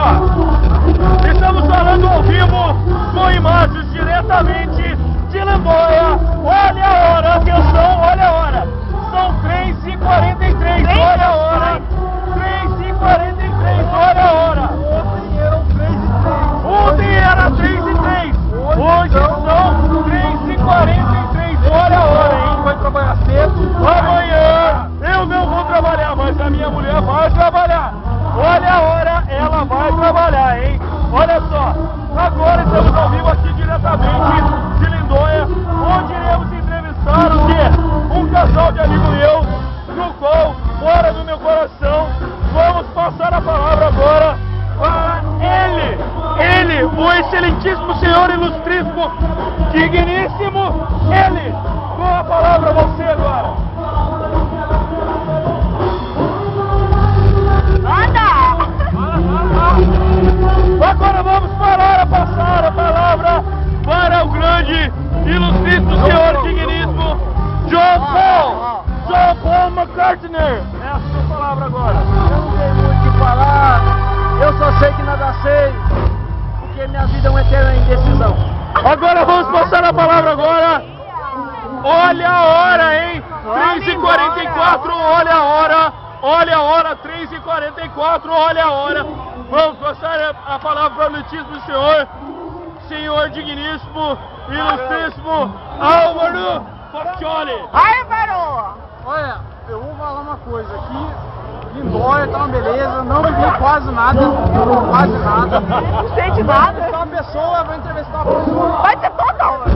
só, estamos falando ao vivo com imagens diretamente de Lindóia. Olha a hora, atenção, olha a hora. São 3h43, olha a hora. 3h43, olha a hora. Ontem era 3h03. Hoje são 3h43, olha a hora, hein? Vai trabalhar cedo? Amanhã eu não vou trabalhar, mas a minha mulher vai trabalhar. Olha a hora, ela vai trabalhar, hein? Olha só, agora estamos ao vivo aqui diretamente de Lindóia, onde iremos entrevistar o quê? Um casal de amigo meu, no qual mora no meu coração. Vamos passar a palavra agora para ele, o excelentíssimo senhor ilustríssimo, digníssimo, ele. Com a palavra a você agora. Agora vamos passar a palavra para o grande, ilustríssimo senhor digníssimo John Paul McCartney. É a sua palavra agora. Eu não tenho muito o que falar, eu só sei que nada sei, porque minha vida é uma eterna indecisão. Agora vamos passar a palavra agora. Olha a hora, hein? 3h44, olha a hora. Olha a hora, 3h44, olha a hora. Vamos passar a palavra para o ilustríssimo senhor digníssimo, ilustríssimo Álvaro Faccioli. Álvaro! Olha, eu vou falar uma coisa aqui, Lindóia tá uma beleza, não vivi quase nada. Não sei de nada. Uma pessoa, vai entrevistar uma pessoa. Vai ser toda hora.